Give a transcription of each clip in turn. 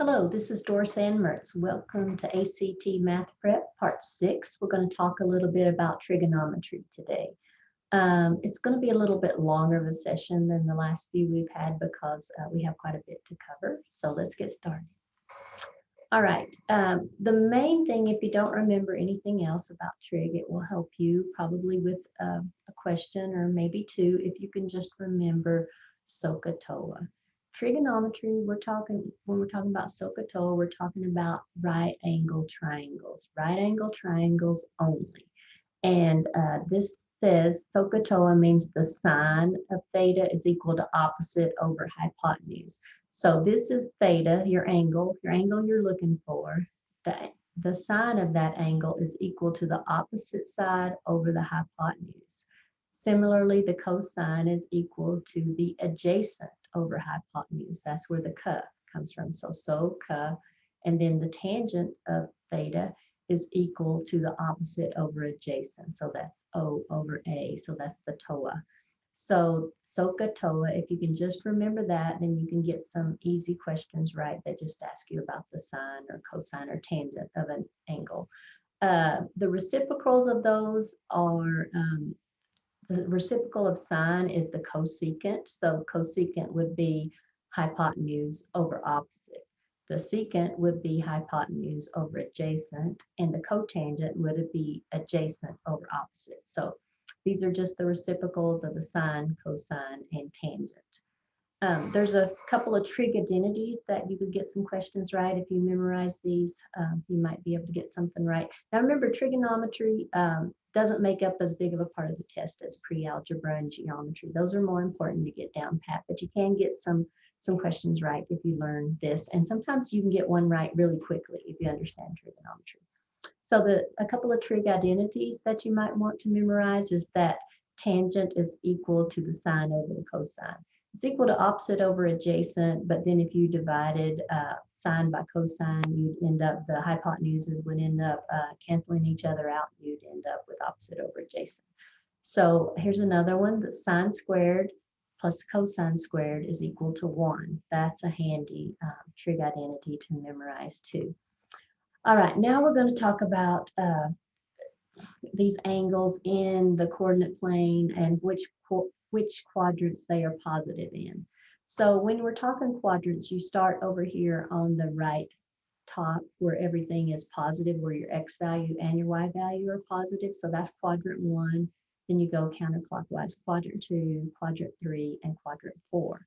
Hello, this is Doris Ann Mertz. Welcome to ACT Math Prep Part 6. We're going to talk a little bit about trigonometry today. It's going to be a little bit longer of a session than the last few we've had because we have quite a bit to cover. So let's get started. All right. The main thing, if you don't remember anything else about trig, it will help you probably with a question or maybe two if you can just remember SOHCAHTOA. Trigonometry, when we're talking about SOHCAHTOA, we're talking about right angle triangles only. And this says SOHCAHTOA means the sine of theta is equal to opposite over hypotenuse. So this is theta, your angle you're looking for. The sine of that angle is equal to the opposite side over the hypotenuse. Similarly, the cosine is equal to the adjacent over hypotenuse. That's where the c comes from. So c, and then the tangent of theta is equal to the opposite over adjacent. So that's O over A. So that's the TOA. So SOHCAHTOA, if you can just remember that, then you can get some easy questions right that just ask you about the sine or cosine or tangent of an angle. The reciprocals of those are, the reciprocal of sine is the cosecant. So cosecant would be hypotenuse over opposite. The secant would be hypotenuse over adjacent, and the cotangent would be adjacent over opposite. So these are just the reciprocals of the sine, cosine, and tangent. There's a couple of trig identities that you could get some questions right. If you memorize these, you might be able to get something right. Now remember, trigonometry doesn't make up as big of a part of the test as pre-algebra and geometry. Those are more important to get down pat, but you can get some questions right if you learn this. And sometimes you can get one right really quickly if you understand trigonometry. So a couple of trig identities that you might want to memorize is that tangent is equal to the sine over the cosine. It's equal to opposite over adjacent, but then if you divided sine by cosine, you'd end up, the hypotenuses would end up canceling each other out. You'd end up with opposite over adjacent. So here's another one, that sine squared plus cosine squared is equal to 1. That's a handy trig identity to memorize too. All right, now we're going to talk about these angles in the coordinate plane and which quadrants they are positive in. So when we're talking quadrants, you start over here on the right top where everything is positive, where your x value and your y value are positive. So that's quadrant 1. Then you go counterclockwise, quadrant 2, quadrant 3, and quadrant 4.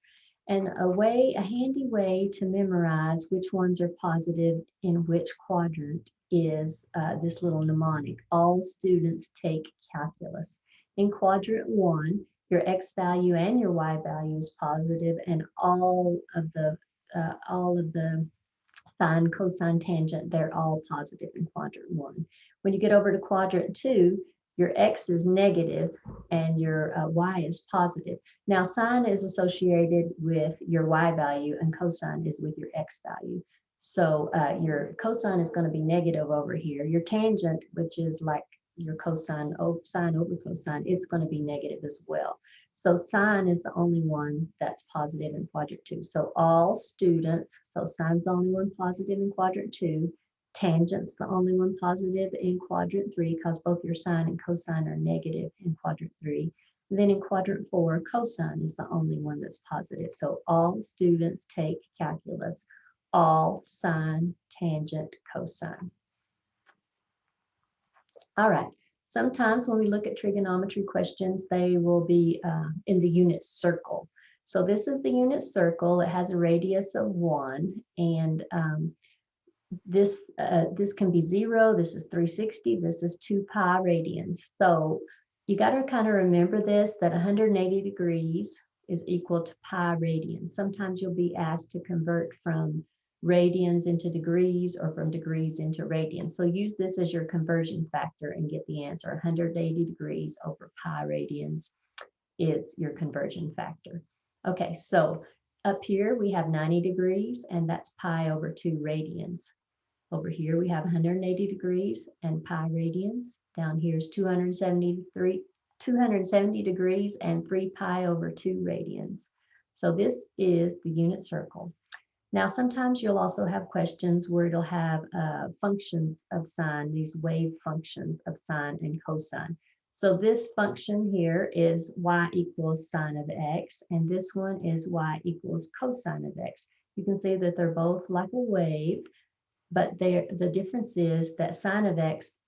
And a handy way to memorize which ones are positive in which quadrant is this little mnemonic. All students take calculus. In quadrant 1, your x value and your y value is positive, and all of the sine, cosine, tangent, they're all positive in quadrant 1. When you get over to quadrant 2, your x is negative and your y is positive. Now, sine is associated with your y value and cosine is with your x value. So your cosine is going to be negative over here. Your tangent, which is like your cosine, sine over cosine, it's going to be negative as well. So sine is the only one that's positive in quadrant 2. So all students, so sine's the only one positive in quadrant 2. Tangent's the only one positive in quadrant 3 because both your sine and cosine are negative in quadrant 3. And then in quadrant 4, cosine is the only one that's positive. So all students take calculus, all sine, tangent, cosine. All right. Sometimes when we look at trigonometry questions, they will be in the unit circle. So this is the unit circle. It has a radius of 1, and this can be 0. This is 360. This is 2 pi radians. So you got to kind of remember this, that 180 degrees is equal to pi radians. Sometimes you'll be asked to convert from radians into degrees or from degrees into radians. So use this as your conversion factor and get the answer. 180 degrees over pi radians is your conversion factor. Okay, so up here we have 90 degrees, and that's pi over 2 radians. Over here we have 180 degrees and pi radians. Down here is 270 degrees and 3 pi over 2 radians. So this is the unit circle. Now, sometimes you'll also have questions where it'll have functions of sine, these wave functions of sine and cosine. So this function here is y equals sine of x, and this one is y equals cosine of x. You can see that they're both like a wave, but the difference is that sine of x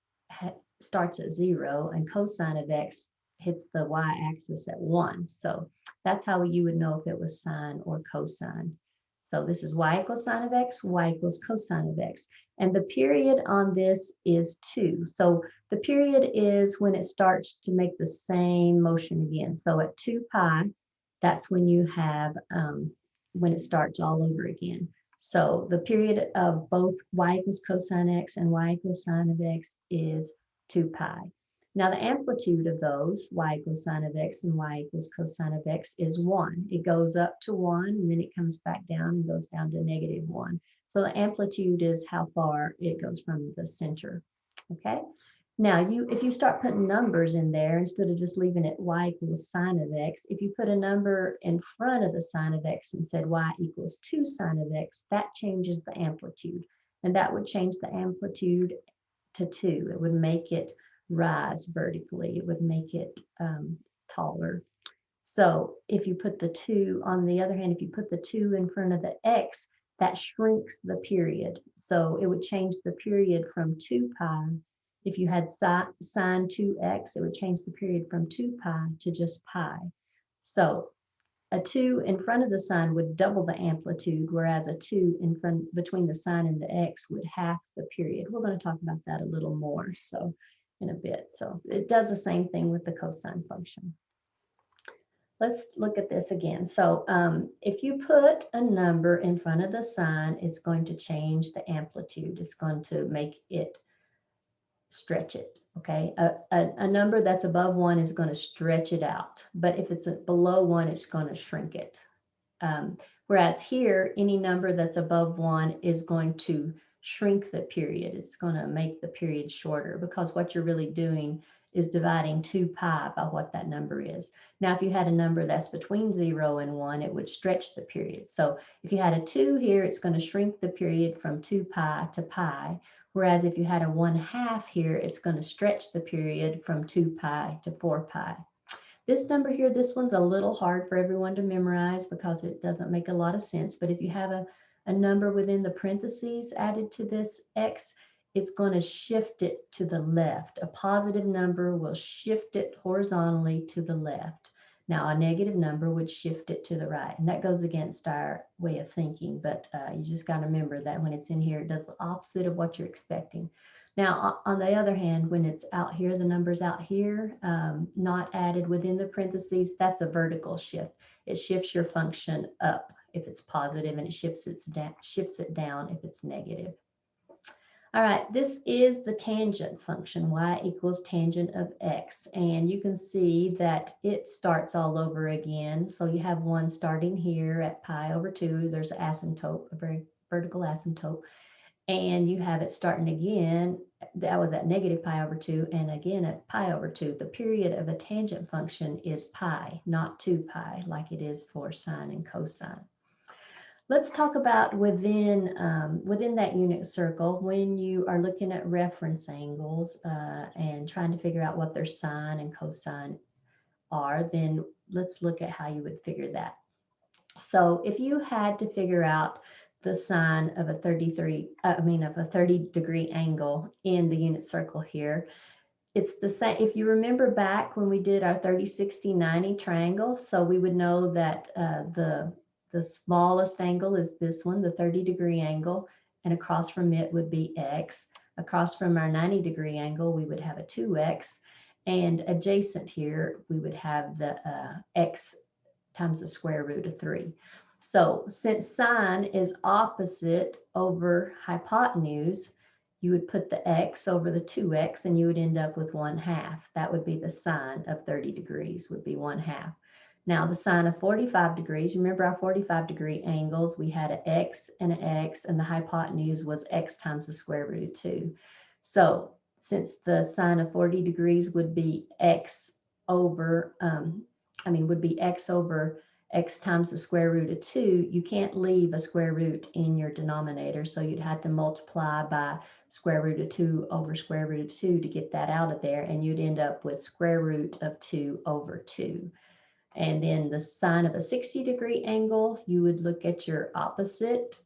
starts at 0 and cosine of x hits the y-axis at 1. So that's how you would know if it was sine or cosine. So this is y equals sine of x, y equals cosine of x. And the period on this is 2. So the period is when it starts to make the same motion again. So at 2 pi, that's when you have, when it starts all over again. So the period of both y equals cosine x and y equals sine of x is 2 pi. Now the amplitude of those, y equals sine of x and y equals cosine of x, is 1. It goes up to 1 and then it comes back down and goes down to -1. So the amplitude is how far it goes from the center. Okay. Now, if you start putting numbers in there, instead of just leaving it y equals sine of x, if you put a number in front of the sine of x and said y equals 2 sine of x, that changes the amplitude. And that would change the amplitude to 2. It would make it rise vertically. It would make it taller. So if you put the 2, on the other hand, if you put the 2 in front of the x, that shrinks the period. So it would change the period from 2 pi. If you had sine 2x, it would change the period from 2 pi to just pi. So a 2 in front of the sine would double the amplitude, whereas a 2 in front between the sine and the x would half the period. We're going to talk about that a little more so in a bit. So it does the same thing with the cosine function. Let's look at this again. So if you put a number in front of the sine, it's going to change the amplitude. It's going to make it stretch it, okay? A number that's above 1 is going to stretch it out, but if it's below 1, it's going to shrink it. Whereas here, any number that's above 1 is going to shrink the period. It's going to make the period shorter because what you're really doing is dividing 2 pi by what that number is. Now, if you had a number that's between 0 and 1, it would stretch the period. So if you had a 2 here, it's going to shrink the period from 2 pi to pi. Whereas if you had a 1/2 here, it's going to stretch the period from 2 pi to 4 pi. This number here, this one's a little hard for everyone to memorize because it doesn't make a lot of sense. But if you have a number within the parentheses added to this x, it's going to shift it to the left. A positive number will shift it horizontally to the left. Now, a negative number would shift it to the right. And that goes against our way of thinking. But you just got to remember that when it's in here, it does the opposite of what you're expecting. Now, on the other hand, when it's out here, the number's out here, not added within the parentheses, that's a vertical shift. It shifts your function up if it's positive, and it shifts it down if it's negative. All right, this is the tangent function, y equals tangent of x. And you can see that it starts all over again. So you have one starting here at pi over 2. There's an asymptote, a very vertical asymptote. And you have it starting again, that was at negative pi over 2, and again at pi over 2. The period of a tangent function is pi, not 2 pi, like it is for sine and cosine. Let's talk about within that unit circle, when you are looking at reference angles and trying to figure out what their sine and cosine are, then let's look at how you would figure that. So if you had to figure out the sine of a 30-degree angle in the unit circle here, it's the same. If you remember back when we did our 30, 60, 90 triangle, so we would know that the smallest angle is this one, the 30-degree angle, and across from it would be x. Across from our 90-degree angle, we would have a 2x, and adjacent here, we would have the x times the square root of 3. So since sine is opposite over hypotenuse, you would put the x over the 2x and you would end up with 1/2. That would be the sine of 30 degrees, would be 1/2. Now the sine of 45 degrees, remember our 45-degree angles, we had an x, and the hypotenuse was x times the square root of 2. So since the sine of 40 degrees would be x over, would be x over x times the square root of 2, you can't leave a square root in your denominator, so you'd have to multiply by square root of 2 over square root of 2 to get that out of there, and you'd end up with square root of 2 over 2. And then the sine of a 60-degree angle, you would look at your opposite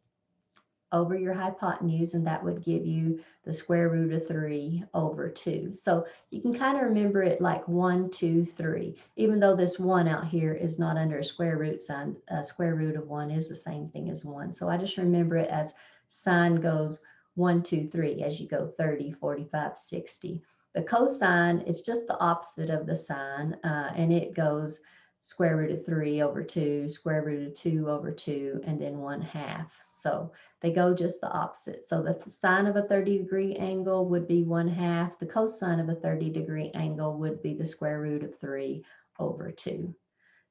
over your hypotenuse, and that would give you the square root of 3 over 2. So you can kind of remember it like 1, 2, 3, even though this 1 out here is not under a square root sign. A square root of 1 is the same thing as 1. So I just remember it as sine goes 1, 2, 3 as you go 30, 45, 60. The cosine is just the opposite of the sine, and it goes square root of 3 over 2, square root of 2 over 2, and then 1/2. So they go just the opposite. So the sine of a 30-degree angle would be 1/2. The cosine of a 30-degree angle would be the square root of 3 over 2.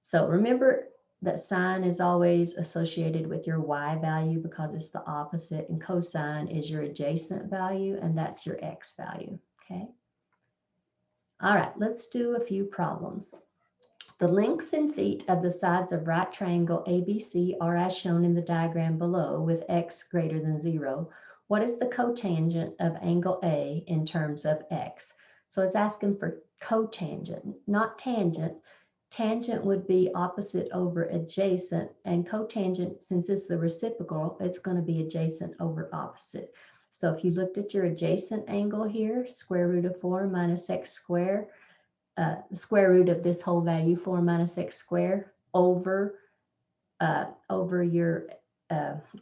So remember that sine is always associated with your y value because it's the opposite, and cosine is your adjacent value, and that's your x value, okay? All right, let's do a few problems. The lengths in feet of the sides of right triangle ABC are as shown in the diagram below with x greater than 0. What is the cotangent of angle A in terms of x? So it's asking for cotangent, not tangent. Tangent would be opposite over adjacent, and cotangent, since it's the reciprocal, it's going to be adjacent over opposite. So if you looked at your adjacent angle here, square root of 4 minus x squared, the square root of this whole value, 4 minus x squared, over your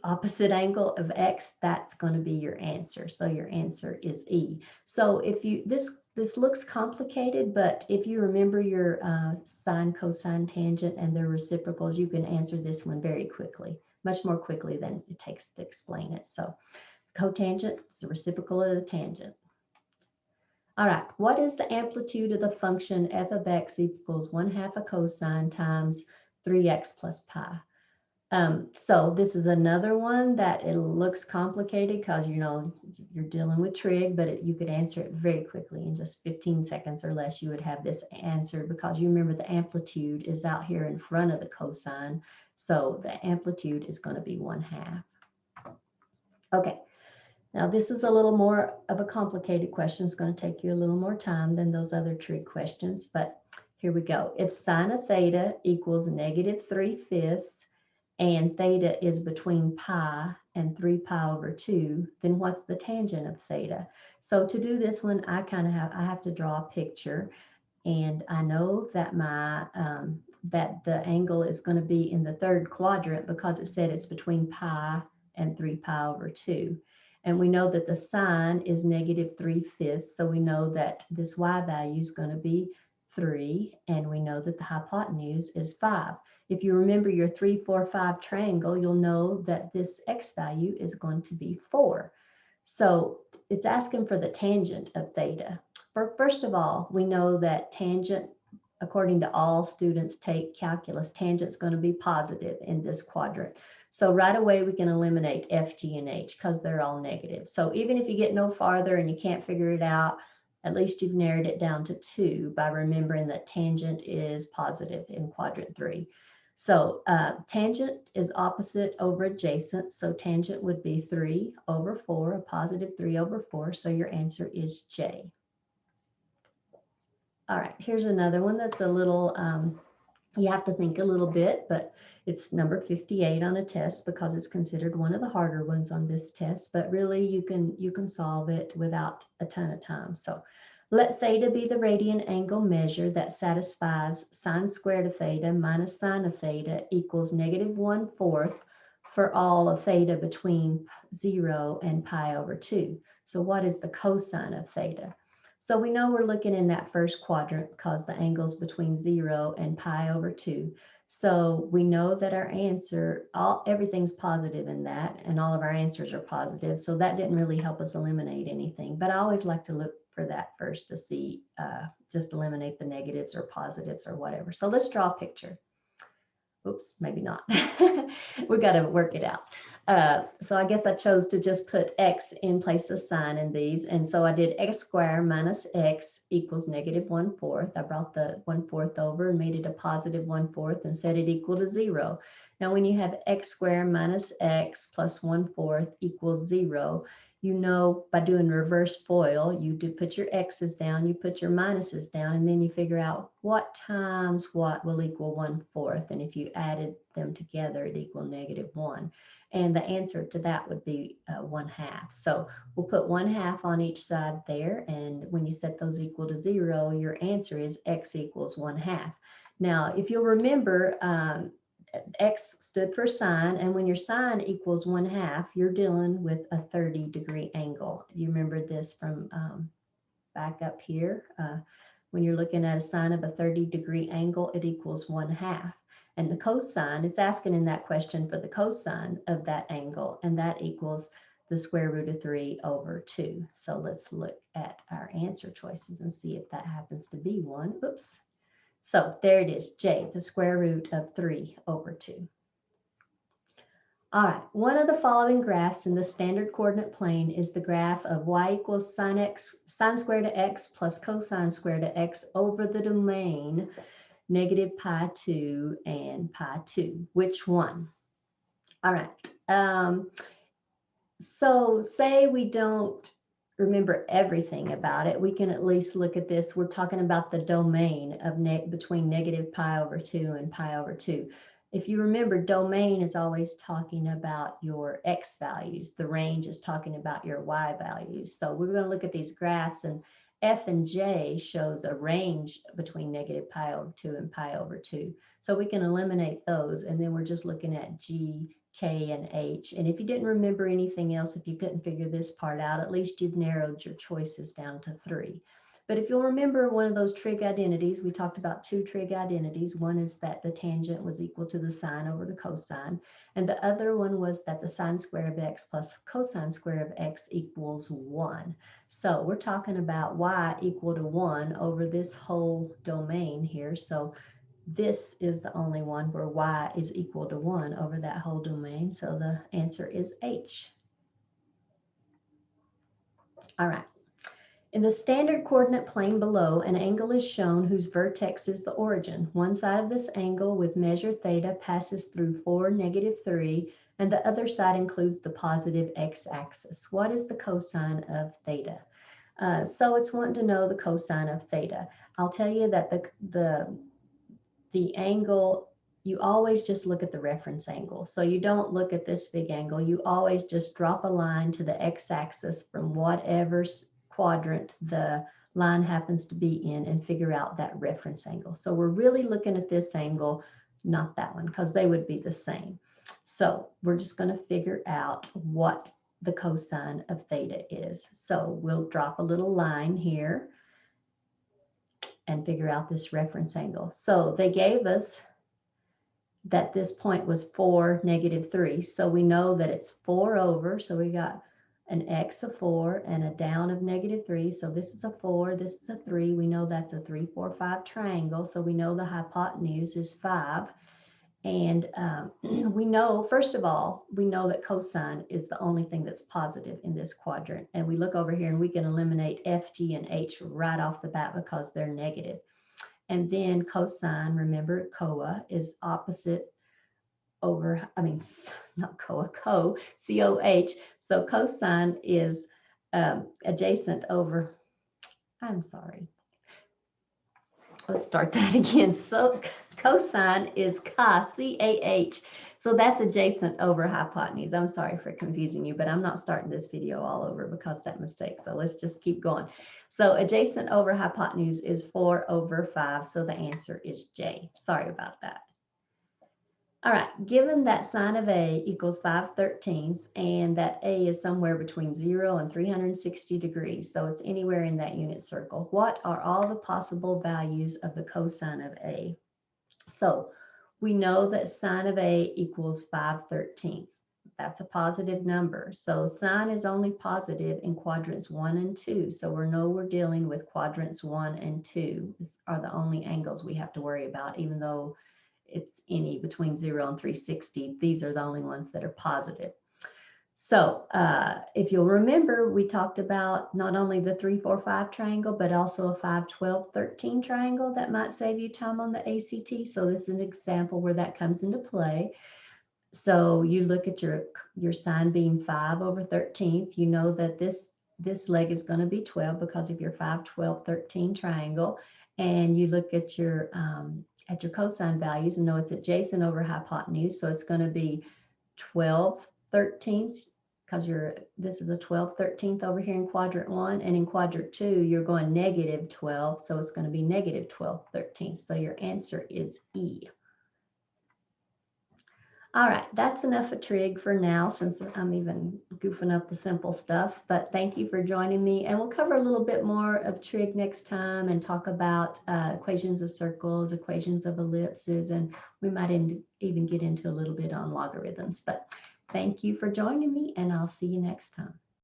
opposite angle of x, that's going to be your answer. So your answer is E. So if you, this looks complicated, but if you remember your sine, cosine, tangent, and their reciprocals, you can answer this one very quickly, much more quickly than it takes to explain it. So cotangent is the reciprocal of the tangent. All right, what is the amplitude of the function f of x equals 1/2 a cosine times 3x plus pi? So this is another one that it looks complicated because, you know, you're dealing with trig, but you could answer it very quickly in just 15 seconds or less. You would have this answered because you remember the amplitude is out here in front of the cosine. So the amplitude is going to be 1/2. Okay. Now, this is a little more of a complicated question. It's going to take you a little more time than those other trig questions, but here we go. If sine of theta equals -3/5 and theta is between pi and 3 pi over 2, then what's the tangent of theta? So to do this one, I have to draw a picture, and I know that that the angle is going to be in the third quadrant because it said it's between pi and 3 pi over 2. And we know that the sine is -3/5, so we know that this y value is going to be 3, and we know that the hypotenuse is 5. If you remember your 3, 4, 5 triangle, you'll know that this x value is going to be 4. So it's asking for the tangent of theta. First of all, we know that tangent, according to all students take calculus, tangent is going to be positive in this quadrant. So right away, we can eliminate F, G, and H because they're all negative. So even if you get no farther and you can't figure it out, at least you've narrowed it down to 2 by remembering that tangent is positive in quadrant 3. So tangent is opposite over adjacent. So tangent would be 3 over 4, a positive 3 over 4. So your answer is J. All right, here's another one that's a little, you have to think a little bit, but it's number 58 on a test because it's considered one of the harder ones on this test, but really you can solve it without a ton of time. So let theta be the radian angle measure that satisfies sine squared of theta minus sine of theta equals -1/4 for all of theta between 0 and pi over 2. So what is the cosine of theta? So we know we're looking in that first quadrant because the angle's between 0 and pi over 2. So we know that our answer, everything's positive in that, and all of our answers are positive. So that didn't really help us eliminate anything. But I always like to look for that first to see, just eliminate the negatives or positives or whatever. So let's draw a picture. Oops, maybe not. We got to work it out. So I guess I chose to just put x in place of sign in these. And so I did x squared minus x equals negative 1/4. I brought the 1/4 over and made it a positive 1/4 and set it equal to 0. Now, when you have x squared minus x plus 1/4 equals 0, you know by doing reverse FOIL, you do put your x's down, you put your minuses down, and then you figure out what times what will equal 1/4. And if you added them together, it equal negative 1. And the answer to that would be 1/2. So we'll put 1/2 on each side there. And when you set those equal to 0, your answer is x equals 1/2. Now, if you'll remember, x stood for sine, and when your sine equals 1/2, you're dealing with a 30-degree angle. You remember this from back up here. When you're looking at a sine of a 30-degree angle, it equals 1/2. And the cosine, it's asking in that question for the cosine of that angle, and that equals the square root of 3/2. So let's look at our answer choices and see if that happens to be one. Oops. So there it is, J, the square root of 3/2. All right, one of the following graphs in the standard coordinate plane is the graph of y equals sine squared of x plus cosine squared of x over the domain negative pi 2 and pi 2. Which one? All right. So say we don't remember everything about it, we can at least look at this. We're talking about the domain of between negative pi over 2 and pi over 2. If you remember, domain is always talking about your x values. The range is talking about your y values. So we're going to look at these graphs, and F and J shows a range between negative pi over 2 and pi over 2. So we can eliminate those, and then we're just looking at G, K, and H. And if you didn't remember anything else, if you couldn't figure this part out, at least you've narrowed your choices down to 3. But if you'll remember one of those trig identities, we talked about 2 trig identities. One is that the tangent was equal to the sine over the cosine. And the other one was that the sine square of x plus cosine square of x equals 1. So we're talking about y equal to 1 over this whole domain here. So this is the only one where y is equal to 1 over that whole domain. So the answer is H. All right. In the standard coordinate plane below, an angle is shown whose vertex is the origin. One side of this angle with measure theta passes through 4, -3, and the other side includes the positive x-axis. What is the cosine of theta? So it's wanting to know the cosine of theta. I'll tell you that the angle, you always just look at the reference angle. So you don't look at this big angle. You always just drop a line to the x-axis from whatever quadrant the line happens to be in and figure out that reference angle. So we're really looking at this angle, not that one, because they would be the same. So we're just going to figure out what the cosine of theta is. So we'll drop a little line here and figure out this reference angle. So they gave us that this point was 4, -3. So we know that it's 4 over. So we got an x of 4 and a down of -3. So this is a 4, this is a 3. We know that's a 3, 4, 5 triangle. So we know the hypotenuse is 5. And we know, first of all, we know that cosine is the only thing that's positive in this quadrant. And we look over here and we can eliminate F, G, and H right off the bat because they're negative. And then cosine, remember, COA is opposite over, not COA, C-O-H. So cosine is adjacent over, I'm sorry. Let's start that again. So cosine is CA, C-A-H. So that's adjacent over hypotenuse. I'm sorry for confusing you, but I'm not starting this video all over because that mistake. So let's just keep going. So adjacent over hypotenuse is 4 over 5. So the answer is J. Sorry about that. All right, given that sine of A equals 5/13 and that A is somewhere between 0 and 360 degrees, so it's anywhere in that unit circle, what are all the possible values of the cosine of A? So we know that sine of A equals 5/13. That's a positive number. So sine is only positive in quadrants 1 and 2. So we know we're dealing with quadrants 1 and 2. These are the only angles we have to worry about, even though it's any between 0 and 360. These are the only ones that are positive. So if you'll remember, we talked about not only the 3, 4, 5 triangle, but also a 5, 12, 13 triangle that might save you time on the ACT. So this is an example where that comes into play. So you look at your sine being 5 over 13th. You know that this leg is going to be 12 because of your 5, 12, 13 triangle. And you look at your cosine values and know it's adjacent over hypotenuse. So it's going to be 12 13ths because this is a 12 13th over here in quadrant 1, and in quadrant 2 you're going negative 12, so it's going to be negative 12 13ths. So your answer is E. All right, that's enough of trig for now, since I'm even goofing up the simple stuff, but thank you for joining me, and we'll cover a little bit more of trig next time and talk about equations of circles, equations of ellipses, and we might even get into a little bit on logarithms. But thank you for joining me, and I'll see you next time.